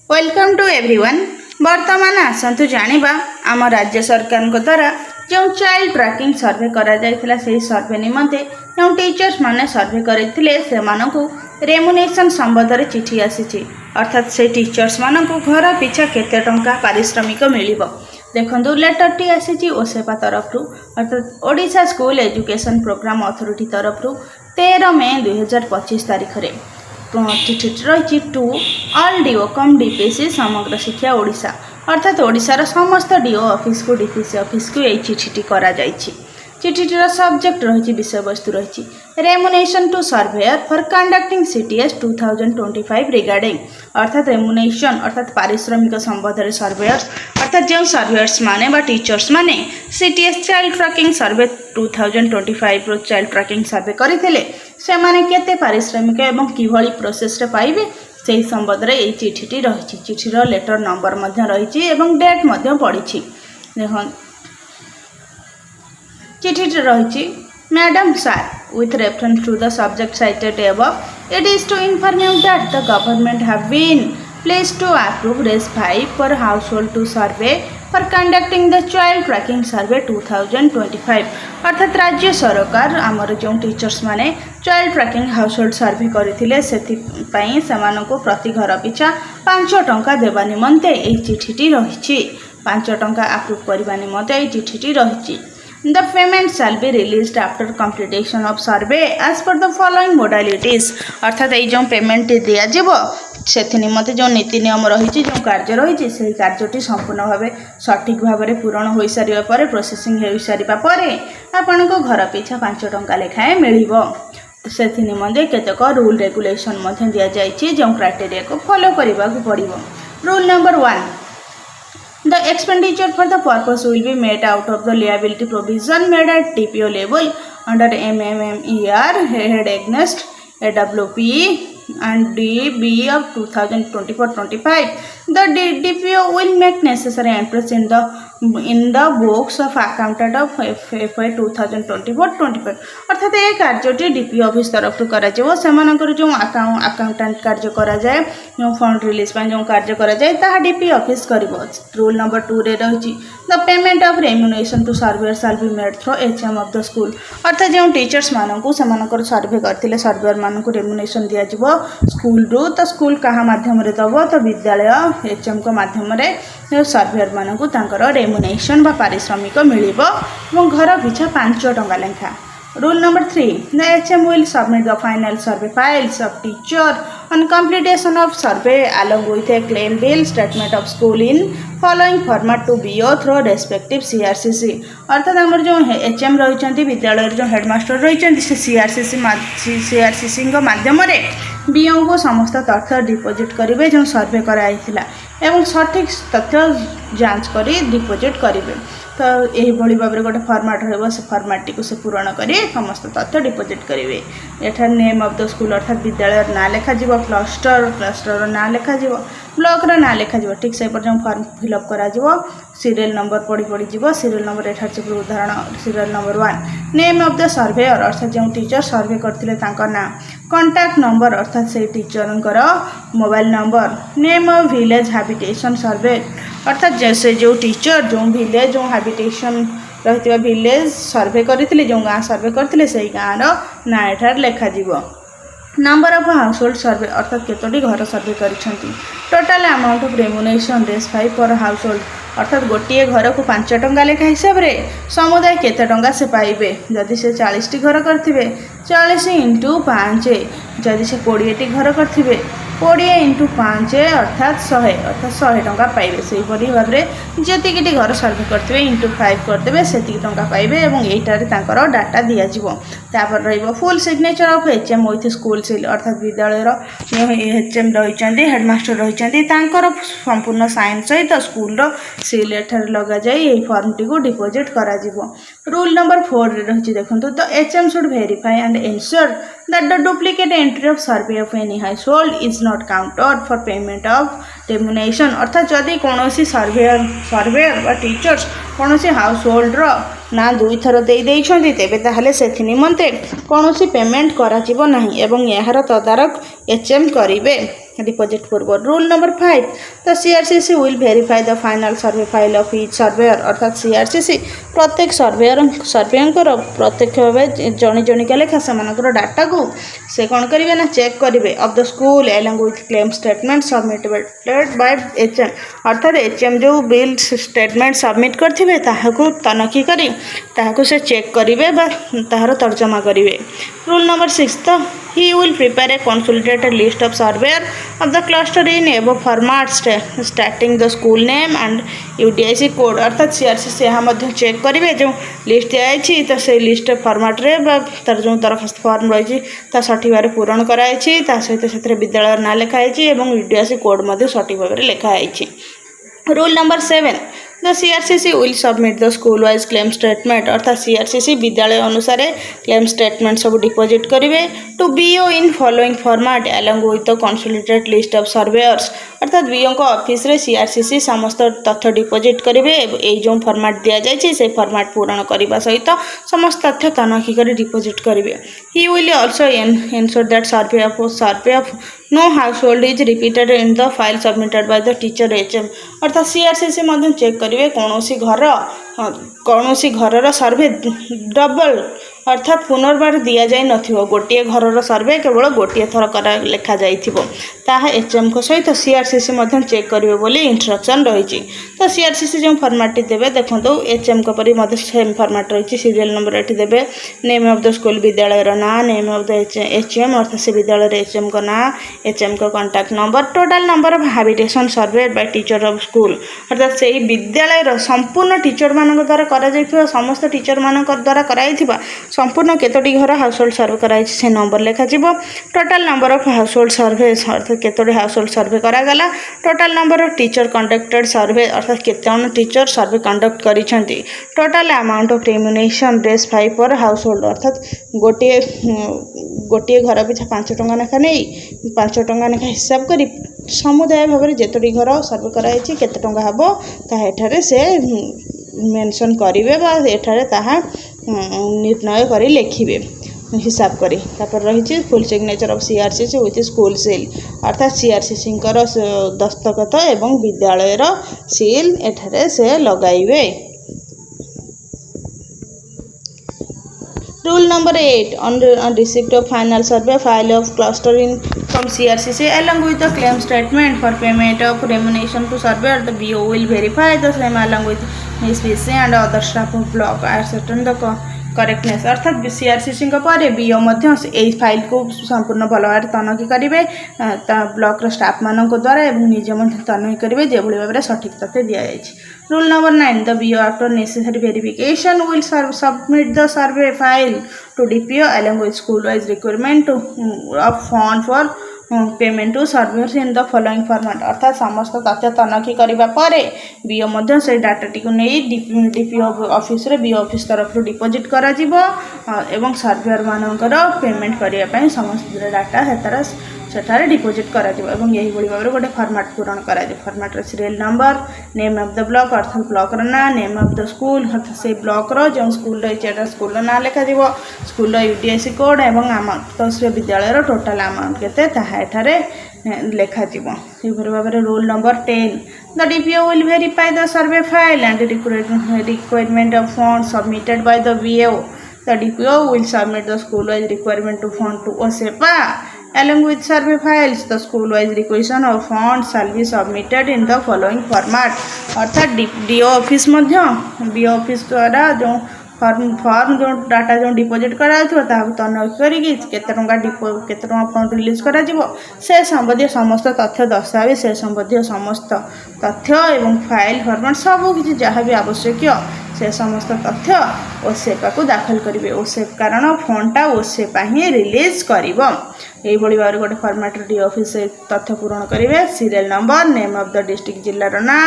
Welcome to everyone. वर्तमान आसतु जानिबा आम राज्य सरकार द्वारा जो चाइल्ड ट्रैकिंग सर्वे करा जायतिला सेही सर्वे निमंते जो टीचर्स माने सर्वे करथिले सेमानकु रेमुनेशन संबंध चिठी आसीछि। अर्थात से टीचर्स मानकु घर पिछा केते टंका पारिश्रमिक मिलिबो देखंतु लेटर टी आसीछि ओसेपा तरफ अर्थात Odisha school education programme authority तरफ 13 मई 2025 तारीख रे चिठी रही to all DO cum DPC Samagra Shiksha Odisha अर्थात ओडिशार समस्त डीओ ऑफिस को डीपीसी ऑफिस को यही चिठीटी करा जायछि। चिठीटीर सब्जेक्ट रही विषय वस्तु रही remuneration to surveyor for conducting CTS 2025 regarding अर्थात रेमुनेशन अर्थात पारिश्रमिक संबंध सर्वेयर अर्थात जो सर्वेयर्स माने बा टीचर्स माने सीटीएस चाइल्ड ट्रैकिंग सर्वे 2025 रो चाइल्ड ट्रैकिंग सर्वे करथिले से माने केते पारिश्रमिक एवं किभली प्रोसेस रे पाइबे से संबंध रे एई चिठीटी रही। चिठीर लेटर नंबर मध्य रही एवं डेट मध्य पड़ी देखो चिठी रही madam sir with reference to the subject cited above it is to inform you that the government have been pleased to approve RES 5 for household to survey for conducting the child tracking survey 2025 अर्थात राज्य सरकार आमर जो teachers माने child trekking household सर्वे करथिले सेथिपई सेमानको प्रति घर पिछा 5 टंका देबा निमंते एई चिठीटी रहिछि। 5 टंका अप्रूव करबा निमंते एई चिठीटी रहिछि। The payment shall be released after completion of survey as per the following modalities अर्थात ये जो पेमेंट दिया जीवो से निमते जो नीति नियम रही जो कार्य रही से कार्यटी संपूर्ण भाव सठिक भाव में पूरण हो सारा पर प्रोसेसिंग हो सारा पर आपण को घर पिछा 5 टंका लेखाएं मिलिबो। से निमते केतक रूल रेगुलेशन दि जाइए जो क्राइटेरिया को फॉलो करने को पड़ो। Rule number 1 The expenditure for the purpose will be made out of the liability provision made at TPO level under MMMER head against AWP and DB of 2024-25. The DPO will make necessary entries in the books of accountant of FY 2024-25 अर्थात ये कार्यटी DPO office तरफ करा से जो accountant कार्य करा जाए जो फंड रिलीज जो कार्य करा जाए ताहा डीपीओ ऑफिस करिवो। रूल नंबर 2 रे रही the payment of remuneration to surveyor shall be made through HM of the school अर्थात जो टीचर्स मानकु सेमानकर सर्वे करथिले सर्वेयर मानकु रेम्यूनरेशन दिया जिवो स्कूल रू तो स्कूल कहा माध्यम रे दबो तो विद्यालय एचएम को माध्यम रे सर्वेयर मानकु तांकर रेम्यूनरेशन बा पारिश्रमिक मिलिबो और घर पिछा 5 टंका लेखा। Rule number 3 the HM will submit the final survey files of teacher on completion of survey along with a claim bill statement of school in following format to BO through respective CRCC अर्थात आमर जो HM रही विद्यालय जो headmaster रही से CRCC माध्यम BO को समस्त तथ्य डिपोजिट करेंगे जो सर्वे कराइला एवं सठिक तथ्य जांच करी डिपोजिट करेंगे। तो यही भाव में गोटे फॉर्मेट रही से फॉर्मेट को से पूरण कर समस्त तथ्य डिपोजिट करेंगे। एठार नेम ऑफ द स्कूल अर्थात विद्यालय ना लिखा क्लस्टर ना लिखा ब्लॉक ना लिखा ठीक से जो फॉर्म फिलअप करा सीरियल नंबर पड़ी सीरियल नंबर एठार से उदाहरण serial number 1 name of the surveyor अर्थात जो टीचर सर्वे करथिले तांकर नाम कॉन्टैक्ट नंबर अर्थात से teacher mobile number name of village habitation survey अर्थात जैसे जो टीचर जो विलेज जो हैबिटेशन रही विलेज सर्वे करथिले जो गाँ सर्वे करथिले से गाँर ना एठार लेखा जीवो। नंबर ऑफ हाउसहोल्ड सर्वे अर्थात केतोटी घर सर्वे करिसेंती total amount of remuneration RES 5 पर हाउसहोल्ड अर्थात गोटे घर को 5 टंका लेखा हिसाब रे समुदाय केते टंका से पाइबे जदि से 40 टी घर करथिबे 40 × 5 जदि से 20 टी घर करथिबे 20 × 5 अर्थात 100 टंका पाइबे। से परि भाव रे जतिकिटी घर सर्वे करथिबे × 5 करदेबे सेतिकी टंका पाइबे एवं एटारे तांकर डाटा दिया जिवो। तापर रहइबो full signature of HM with school seal अर्थात विद्यालय रो HM रहिचंदी हेडमास्टर रहिचंदी तांकर संपूर्ण साइन सहित स्कूल रो सील एठार लगा जाए यही फॉर्म टी को डिपोजिट करा जिवो। रूल नंबर 4 रे रही देखंतु the HM should verify and ensure that the duplicate entry of survey of any household is not counted for payment of remuneration अर्थात जदि कोनोसी सर्वेयर बा टीचर्स कोनोसी हाउसहोल्ड रो ना 2 थर दे देइछंती तेबे ताहले सेथि निमंते कोनोसी पेमेंट करा जिवो नाही एवं याहर तदारक HM करिवे। डिपोजिट पूर्व। Rule number 5 the CRCC will verify the final survey file of each surveyor अर्थात सीआरसीसी प्रत्येक सर्वेयर प्रत्यक्ष भाव जणी जणिका लेखा से डाटा को से कौन करेंगे ना चेक करेंगे of the school along with claim statement submitted by HM अर्थात एचएम जो बिल स्टेटमेंट सबमिट करथिबे ताहाकू तनखी करी ताहाकू से चेक करेंगे ताहार तर्जमा करेंगे। Rule number 6 the he will prepare a consolidated list of surveyor of the cluster in above format stating the school name and UDIC code अर्थात CRCC यहाँ मध्य चेक करेंगे जो लिस्ट दिखाई तो से लिस्ट फॉर्मेट रे तार जो दरखास्त फॉर्म रही सठिक भाव पूरण कराई सहित से विद्यालय ना लिखाई और UDIC कोड सठिक भाव लिखाई। Rule number 7 the CRCC will submit the school wise claim statement अर्थात सीआरसीसी विद्यालय अनुसार क्लेम स्टेटमेंट सब डिपोजिट करेंगे to BO in following format along with the consolidated list of surveyors अर्थात बीओ को ऑफिस रे सीआरसीसी समस्त तथ्य डिपोजिट करेंगे ये जो फॉर्मेट दि जाए से फॉर्मेट पूरण करने सहित समस्त तथ्य तनखी कर डिपोजिट करेंगे। He will also ensure that survey of no household is repeated in the file submitted by the teacher HM अर्थात सीआरसीसी मध्य चेक करेंगे कौन सी घर सर्वे डबल अर्थात पुनर्बार दि जाए नथिबो गोटे घर सर्वे केवल गोटे थर कर लेखा जाइथिबो ताहा एचएम को सहित सीआरसीसी मध्य चेक करेंगे बोली इंस्ट्रक्शन रही। तो सीआरसीसी जो फॉर्मेट देवे देखो एचएम को परी मध्य सेम फॉर्मेट रही सीरियल नंबर ये देवे नेम ऑफ द स्कूल विद्यालय ना नेम ऑफ द एचएम अर्थात से विद्यालय एचएम को ना एचएम को contact number total number of habitation survey by teacher of school अर्थात से विद्यालय संपूर्ण टीचर मान द्वारा करा समस्त टीचर मान द्वारा कराइथिबा संपूर्ण केतोटी घर हाउस होल्ड सर्वे कराई से नंबर लिखा total number of household survey अर्थात केतोटी हाउस होल्ड सर्वे करागला total number of teacher conducted survey अर्थात केतन टीचर सर्वे कंडक्ट करिसेंती टोटाल अमाउंट ऑफ रेम्युनेशन ड्रेस 5 पर हाउस होल्ड अर्थात गोटे घर पिछा 5 टंका लेखा नहीं 5 टंका लेखा हिसाब करी समुदाय भाव में जेतोटी घर सर्वे कराई केते टंका हबो ताहा एठारे से मेंशन करिवे बा एठारे ताहा निर्णय करी लिखिबे हिसाब करी तापर रही full signature of CRCC with school seal अर्थात सीआरसीसी दस्तखत एवं विद्यालय सील एठारे से लगाइबे। Rule number 8 on receipt of final survey file of cluster in from CRCC along with the claim statement for payment of remuneration to surveyor the BO will verify the same along with Ms. PC and other staff of block ascertain the correctness अर्थात CRCC पर BO file को संपूर्ण भल भाव तनखी करेंगे block staff मान द्वारा एवं निजे तनखी करेंगे जो भाव में सठिक तथ्य दि जाए। Rule number 9 the BO after necessary verification will submit the survey file to DPO along with school wise requirement of fund for payment to surveyors in the following format अर्थात समस्त तथ्य तनखी करने बीओ से डाटाटी को नहीं डीपीओ ऑफिस रे BO office तरफ deposit करा एवं सर्वेयर मानकर पेमेंट करने समस्त डाटा सेठारे डिपोजिट करा यही भाव में गोटे फॉर्मेट पूरण करा format serial number name of the block अर्थात ब्लॉक ना नेम ऑफ द स्कूल अर्थात से ब्लॉक जो स्कूल रही स्कूल ना लिखा स्कूल यूडीआईसी कोड एवं अमाउंट तो से विद्यालय टोटाल अमाउंट केते लिखा भाव में। Rule number 10 the DPO will verify the survey file and requirement of fund submitted by the BO the DPO will submit the school wise requirement to fund to OSEPA along with survey files the school wise requisition of funds shall be submitted in the following format अर्थात do office BO office द्वारा जो form जो data जो deposit करा तनखी करते fund release करा से संबंधी समस्त तथ्य दस्तावेज से संबंधी समस्त तथ्य एवं फाइल फॉर्मेट सबकि जहाँ भी आवश्यक से समस्त तथ्य ओसेपा को दाखल करेंगे ओसेप कारण फंडटा ओसेपा ही रिलीज कर यही भाव गोटे फॉर्मेट डी ऑफिस तथ्य पूरण करेंगे serial number name of the district जिलार ना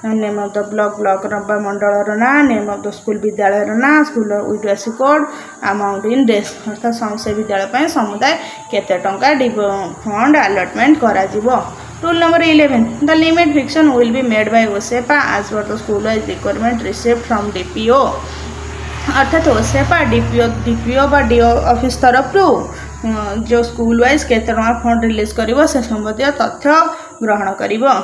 नेम ऑफ द ब्लॉक मंडल ना नेम ऑफ द स्कूल विद्यालय ना school UDISE code amount in डेस अर्थात से विद्यालय समुदाय केते टंका फंड अलॉटमेंट करा rule number 11 the limit fixation will be made by OSEPA as per the school wise requirement received from DPO अर्थात ओसेपा डीपीओ बा डीओ ऑफिस तरफ जो स्कूल वाइज केते टका फंड रिलीज करिवो से संबंधी तथ्य ग्रहण करिवो।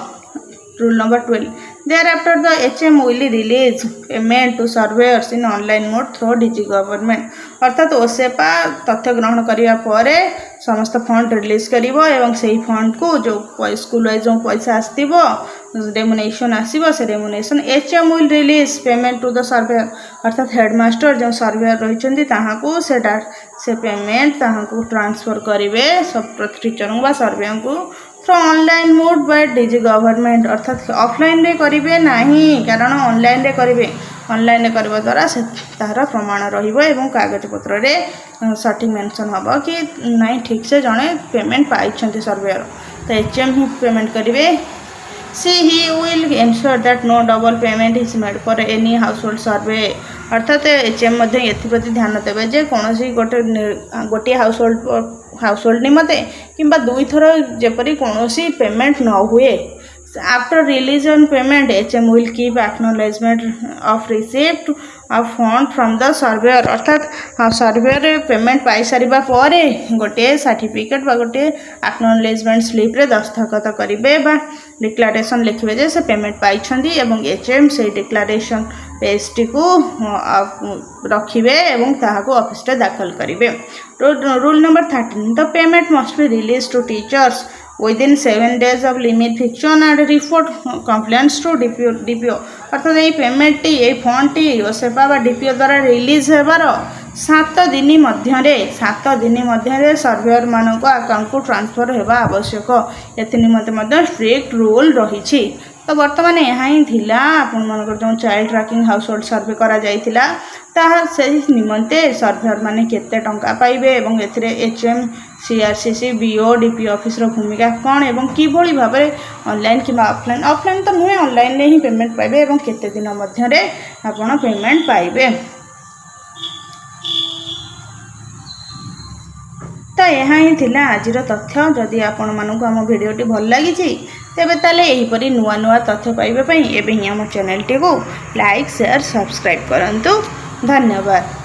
Rule number 12. Thereafter, the HM will release payment to surveyors in online mode through DG Government. अर्थात ओसेपा तथ्य ग्रहण करिया परे समस्त फंड रिलीज करिवो एवं सेही फंड को जो स्कूल वाइज जो पैसा आस्तिबो रेमुनेशन आसीबो से remuneration HM will release payment to the surveyor अर्थात हेडमास्टर जो सर्वेयर रहिचंदी ताहा को से पेमेंट ताहा को ट्रांसफर करिवे सब टीचर बा सर्वेयर को through online mode bye DG government अर्थात ऑफलाइन रे करिवे नाही कारण ऑनलाइन रे करिवे ऑनलाइन रे करबा द्वारा से तार प्रमाण रहिबो एवं कागज पत्र रे सठिक मेंशन हबो कि नाही ठीक से जणे पेमेंट पाइछंती सर्वेयर तो एचएम ही पेमेंट करिवे। he will ensure that no double payment is made for any household survey अर्थात एचएम मध्य एप्रति ध्यान देवे जे कौन सी गोटे हाउसहोल्ड निमते किंबा दुई थर जेपरी कौन सी पेमेंट न हुए। After release on payment HM will keep acknowledgement of receipt of fund from the surveyor अर्थात सर्वेयर पेमेंट पाई सारिबा परे गोटे सर्टिफिकेट बा गोटे acknowledgement स्लिप रे दस्तखत करिवे बा डिक्लेरेशन लिखिबे जे से पेमेंट पाई छंदी एवं HM से डिक्लेरेशन पेजटी को रखिबे एवं ताहा को ऑफिस रे दाखल करिवे। Rule number 13 the payment must be release to teachers within 7 days of limit fiction and report complaints to DPO अर्थात ये पेमेंट टी ये फंड टी ओसेपा बा DPO द्वारा रिलीज हेबार 7 दिन मध्य सर्वेयर मान को अकाउंट को ट्रांसफर हेबा आवश्यक एथि निमते स्ट्रिक्ट रूल रही। तो बर्तमान यहाँ ही थिला आपण मानकर जो चाइल्ड ट्रैकिंग हाउसहोल्ड सर्वे करा जाइथिला ताहा से निमंते सर्वेयर माने केते टंका पाइबे एवं एथिरे HM CRCC BO DPO office रो भूमिका कौन एवं कि भली भाबरे ऑनलाइन कि ऑफलाइन तो नुहे ऑनलाइन ही पेमेंट पाइबे एवं केते दिन मध्य रे आपण पेमेंट पाइबे। तो यहाँ ही थिला आजिर तथ्य जदि आपण मानक आम भिडियोटी भल लगी तेबे ताले एहीपरि नुआ नुआ तथ्य पाइबा पई एबे ही आम चैनल टी को लाइक शेयर सब्सक्राइब करंतु। धन्यवाद।